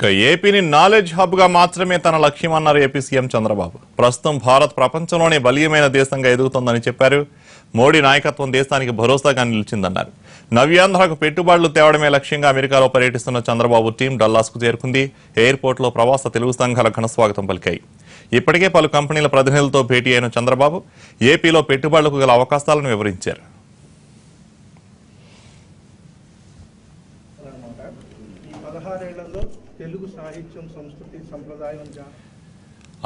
ఏపీని knowledge hub గా మాత్రమే తన లక్ష్యమన్నారు ఏపీ సీఎం చంద్రబాబు. ప్రస్తుతం భారత్ ప్రపంచంలోనే బలీయమైన దేశంగా ఎదుగుతోందని చెప్పారు. మోడీ నాయకత్వం దేశానికి భరోసాగా నిలిచిందన్నారు. నవ్యాంధ్రకు పెట్టుబడులు తేవడమే లక్ష్యంగా అమెరికాలో పర్యటిస్తున్న చంద్రబాబు టీం డల్లాస్ కు చేరుకుంది. ఎయిర్పోర్ట్ లో ప్రవాస తెలుగు సంఘాల ఘన స్వాగతం పలికాయి. ఇప్పటికే పలు కంపెనీల ప్రతినిధులతో భేటీ అయిన చంద్రబాబు ఏపీలో పెట్టుబడులకు గల అవకాశాలను వివరించారు.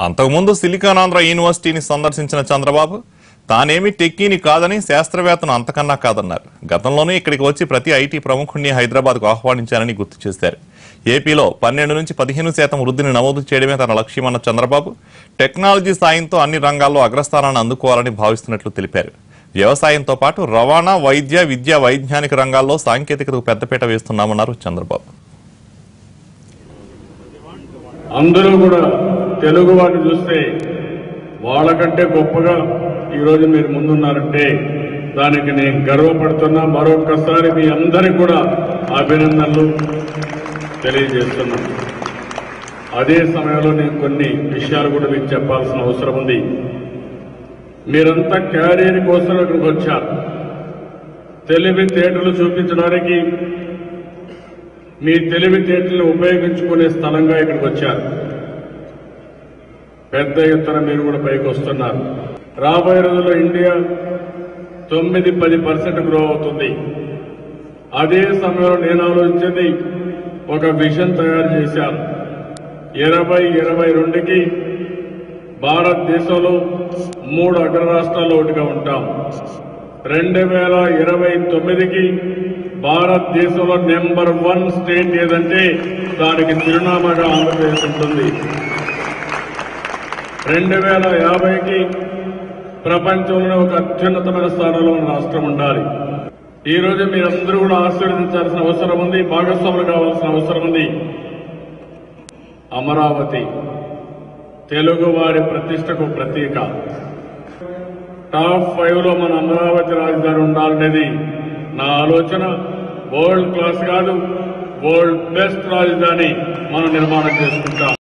అంతకుముందు సిలికాన్ యూనివర్సిటీని సందర్శించిన చంద్రబాబు తానేమి టెక్కీని కాదని, శాస్త్రవేత్తను అంతకన్నా కాదన్నారు. గతంలోనే ఇక్కడికి వచ్చి ప్రతి ఐటీ ప్రముఖుడిని హైదరాబాద్కు ఆహ్వానించారని గుర్తు చేశారు. ఏపీలో 12 నుంచి 15% వృద్ధిని నమోదు చేయడమే తన లక్ష్యమన్న చంద్రబాబు టెక్నాలజీ సాయంతో అన్ని రంగాల్లో అగ్రస్థానాన్ని అందుకోవాలని భావిస్తున్నట్లు తెలిపారు. వ్యవసాయంతో పాటు రవాణా, వైద్య, విద్య, వైజ్ఞానిక రంగాల్లో సాంకేతికతకు పెద్దపీట వేస్తున్నామన్నారు చంద్రబాబు. అందరూ కూడా తెలుగు వారిని చూస్తే వాళ్ళకంటే గొప్పగా ఈరోజు మీరు ముందున్నారంటే దానికి నేను గర్వపడుతున్నా. మరొకసారి మీ అందరికీ కూడా అభినందనలు తెలియజేస్తున్నాను. అదే సమయంలో నేను కొన్ని విషయాలు కూడా మీకు చెప్పాల్సిన అవసరం ఉంది. మీరంతా క్యారియర్ కోసం ఇక్కడికి వచ్చారు. తెలివితేటలు చూపించడానికి, మీ తెలివితేటలను ఉపయోగించుకునే స్థలంగా ఇక్కడికి వచ్చారు. పెద్ద ఎత్తున మీరు కూడా పైకి వస్తున్నారు. రాబోయే రోజుల్లో ఇండియా 9-10% గ్రో అవుతుంది. అదే సమయంలో నేను ఆలోచించింది, ఒక విజన్ తయారు చేశాను. 2022కి భారతదేశంలో 3 అగ్ర రాష్ట్రాల్లో ఒకటిగా ఉంటాం. 2029కి భారతదేశంలో నెంబర్ 1 స్టేట్ ఏదంటే దానికి చిరునామాగా ఆంధ్రప్రదేశ్ ఉంటుంది. 2050కి ప్రపంచంలో ఒక అత్యున్నతమైన స్థానంలో ఉన్న రాష్ట్రం ఉండాలి. ఈ రోజు మీరందరూ కూడా ఆశీర్వదించాల్సిన అవసరం ఉంది, భాగస్వాములు కావాల్సిన అవసరం ఉంది. అమరావతి తెలుగు వారి ప్రతిష్టకు ప్రతీక. టాప్ 5లో మన అమరావతి రాజధాని ఉండాలనేది నా ఆలోచన. వరల్డ్ క్లాస్ కాదు, వరల్డ్ బెస్ట్ రాజధాని మనం నిర్మాణం చేసుకుంటాం.